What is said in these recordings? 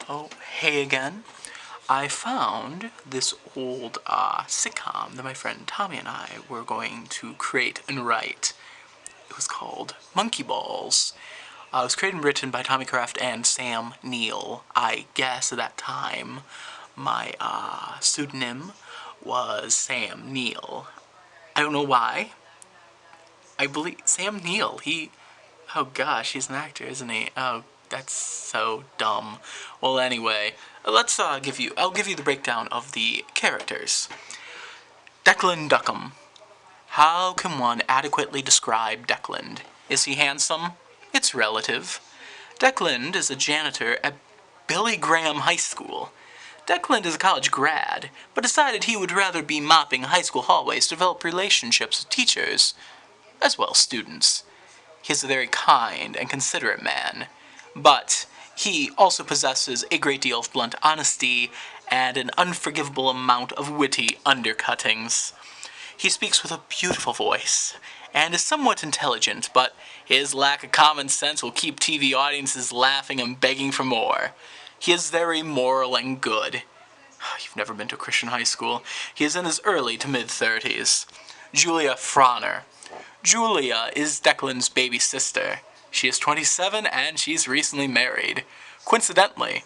Oh, hey again. I found this old sitcom that my friend Tommy and I were going to create and write. It was called Monkey Balls. It was created and written by Tommy Kraft and Sam Neill. I guess at that time my pseudonym was Sam Neill. I don't know why. I believe Sam Neill. Oh gosh, he's an actor, isn't he? Oh, that's so dumb. Well, anyway, I'll give you the breakdown of the characters. Declan Duckham. How can one adequately describe Declan? Is he handsome? It's relative. Declan is a janitor at Billy Graham High School. Declan is a college grad, but decided he would rather be mopping high school hallways to develop relationships with teachers, as well as students. He is a very kind and considerate man, but he also possesses a great deal of blunt honesty and an unforgivable amount of witty undercuttings. He speaks with a beautiful voice and is somewhat intelligent, but his lack of common sense will keep TV audiences laughing and begging for more. He is very moral and good. You've never been to a Christian high school. He is in his early to mid-30s. Julia Frauner. Julia is Declan's baby sister. She is 27 and she's recently married. Coincidentally,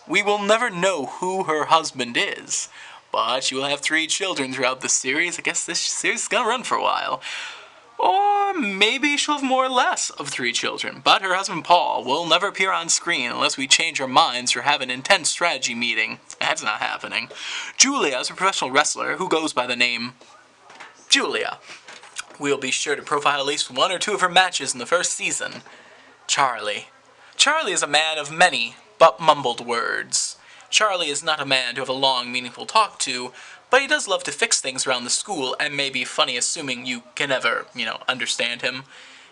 we will never know who her husband is, but she will have 3 children throughout the series. I guess this series is gonna run for a while. Or maybe she'll have more or less of 3 children, but her husband Paul will never appear on screen unless we change our minds or have an intense strategy meeting. That's not happening. Julia is a professional wrestler who goes by the name Julia. We'll be sure to profile at least 1 or 2 of her matches in the first season. Charlie. Charlie is a man of many but mumbled words. Charlie is not a man to have a long, meaningful talk to, but he does love to fix things around the school and may be funny assuming you can ever, understand him.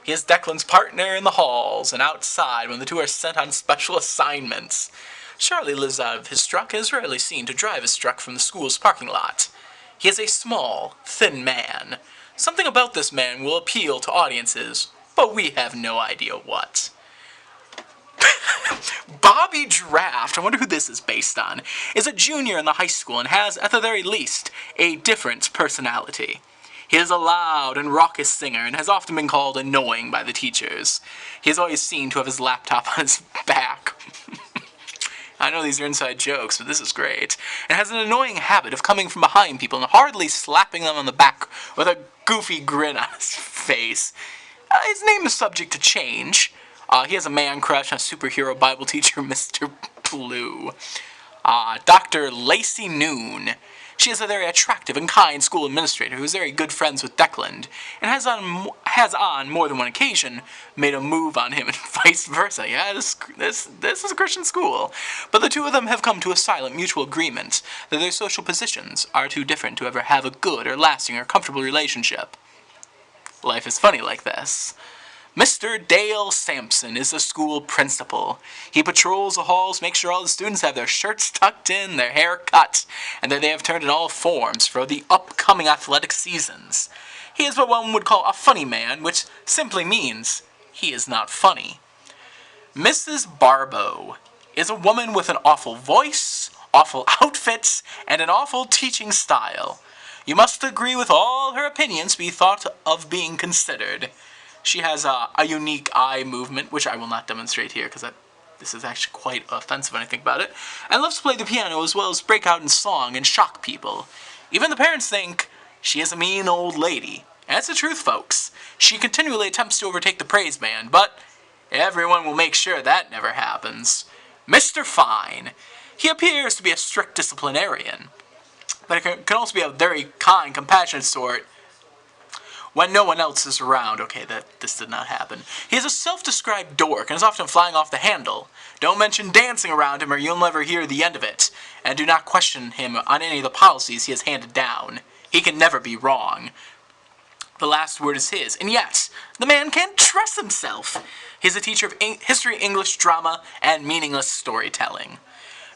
He is Declan's partner in the halls and outside when the two are sent on special assignments. Charlie lives out of his truck and is rarely seen to drive his truck from the school's parking lot. He is a small, thin man. Something about this man will appeal to audiences, but we have no idea what. Bobby Draft, I wonder who this is based on, is a junior in the high school and has, at the very least, a different personality. He is a loud and raucous singer and has often been called annoying by the teachers. He is always seen to have his laptop on his back. I know these are inside jokes, but this is great. And has an annoying habit of coming from behind people and hardly slapping them on the back with a goofy grin on his face. His name is subject to change. He has a man crush on superhero Bible teacher Mr. Blue. Dr. Lacey Noon. She is a very attractive and kind school administrator who is very good friends with Declan, and has on more than one occasion made a move on him and vice versa. Yeah, this is a Christian school. But the two of them have come to a silent mutual agreement that their social positions are too different to ever have a good or lasting or comfortable relationship. Life is funny like this. Mr. Dale Sampson is the school principal. He patrols the halls, makes sure all the students have their shirts tucked in, their hair cut, and that they have turned in all forms for the upcoming athletic seasons. He is what one would call a funny man, which simply means he is not funny. Mrs. Barbeau is a woman with an awful voice, awful outfits, and an awful teaching style. You must agree with all her opinions to be thought of being considered. She has a unique eye movement, which I will not demonstrate here because this is actually quite offensive when I think about it, and loves to play the piano as well as break out in song and shock people. Even the parents think she is a mean old lady. And that's the truth, folks. She continually attempts to overtake the praise band, but everyone will make sure that never happens. Mr. Fine. He appears to be a strict disciplinarian, but he can also be a very kind, compassionate sort when no one else is around. Okay, this did not happen. He is a self-described dork and is often flying off the handle. Don't mention dancing around him or you'll never hear the end of it. And do not question him on any of the policies he has handed down. He can never be wrong. The last word is his, and yet, the man can't trust himself. He is a teacher of history, English, drama, and meaningless storytelling.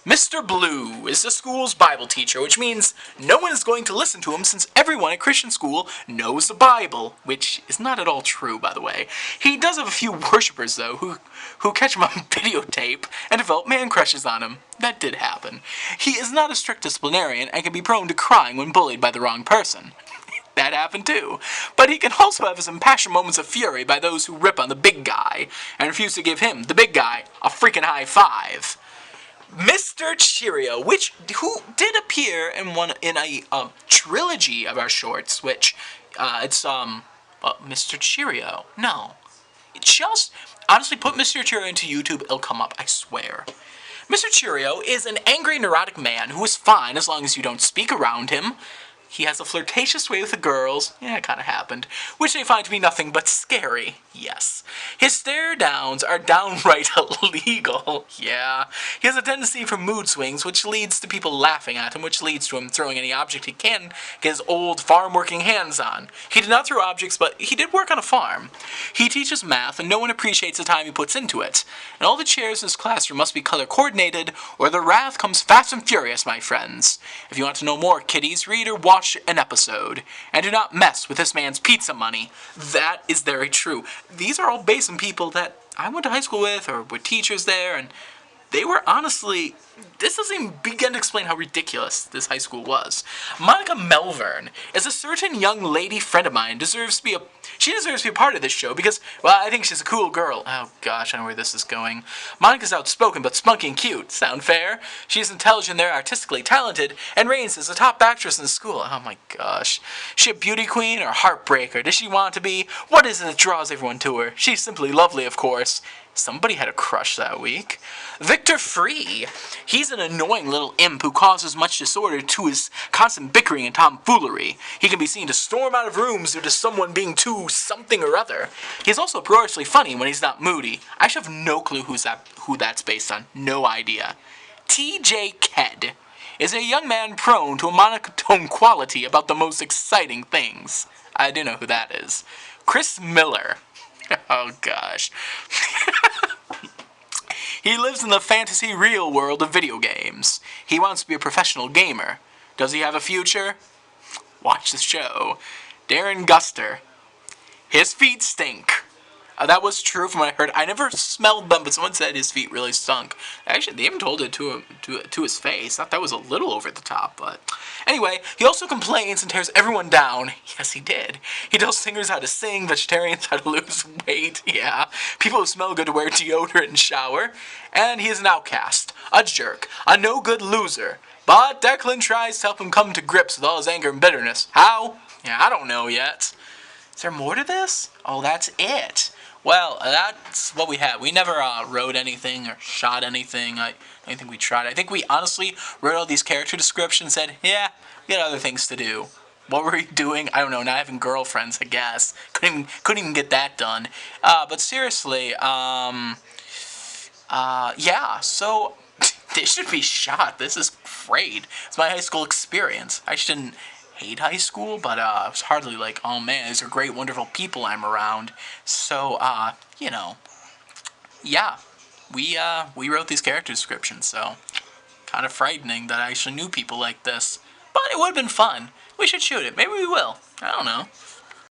Mr. Blue is the school's Bible teacher, which means no one is going to listen to him since everyone at Christian school knows the Bible, which is not at all true, by the way. He does have a few worshippers, though, who catch him on videotape and develop man crushes on him. That did happen. He is not a strict disciplinarian and can be prone to crying when bullied by the wrong person. That happened too. But he can also have his impassioned moments of fury by those who rip on the big guy and refuse to give him, the big guy, a freaking high five. Mr. Cheerio, who did appear in a trilogy of our shorts, which it's Mr. Cheerio. No, just honestly put Mr. Cheerio into YouTube, it'll come up. I swear. Mr. Cheerio is an angry, neurotic man who is fine as long as you don't speak around him. He has a flirtatious way with the girls, yeah, it kind of happened, which they find to be nothing but scary, yes. His stare-downs are downright illegal, yeah. He has a tendency for mood swings, which leads to people laughing at him, which leads to him throwing any object he can get his old farm-working hands on. He did not throw objects, but he did work on a farm. He teaches math, and no one appreciates the time he puts into it. And all the chairs in his classroom must be color-coordinated, or the wrath comes fast and furious, my friends. If you want to know more, kiddies, read or watch an episode, and do not mess with this man's pizza money. That is very true. These are all based on people that I went to high school with or were teachers there, and they were honestly, this doesn't even begin to explain how ridiculous this high school was. Monica Melvern is a certain young lady friend of mine, deserves to be a part of this show because, well, I think she's a cool girl. Oh gosh, I know where this is going. Monica's outspoken but spunky and cute. Sound fair? She's intelligent there, artistically talented, and reigns as the top actress in the school. Oh my gosh. Is she a beauty queen or a heartbreaker? Does she want to be? What is it that draws everyone to her? She's simply lovely, of course. Somebody had a crush that week. Victor Free. He's an annoying little imp who causes much disorder to his constant bickering and tomfoolery. He can be seen to storm out of rooms due to someone being too something or other. He's also gloriously funny when he's not moody. I should have no clue who that's based on. No idea. T.J. Ked is a young man prone to a monotone quality about the most exciting things. I do know who that is. Chris Miller. Oh gosh. He lives in the fantasy real world of video games. He wants to be a professional gamer. Does he have a future? Watch the show. Darren Guster. His feet stink. That was true from what I heard. I never smelled them, but someone said his feet really stunk. Actually, they even told it to him, to his face. I thought that was a little over the top, but... Anyway, he also complains and tears everyone down. Yes, he did. He tells singers how to sing, vegetarians how to lose weight, yeah. People who smell good to wear deodorant and shower. And he is an outcast, a jerk, a no-good loser. But Declan tries to help him come to grips with all his anger and bitterness. How? Yeah, I don't know yet. Is there more to this? Oh, that's it. Well, that's what we had. We never wrote anything or shot anything. I don't think we tried. I think we honestly wrote all these character descriptions and said, yeah, we had other things to do. What were we doing? I don't know, not having girlfriends, I guess. Couldn't even get that done. But seriously, yeah, so this should be shot. This is great. It's my high school experience. I shouldn't hate high school, but I was hardly like, oh man, these are great, wonderful people I'm around. So, you know, yeah, we wrote these character descriptions, so kind of frightening that I actually knew people like this. But it would have been fun. We should shoot it. Maybe we will. I don't know.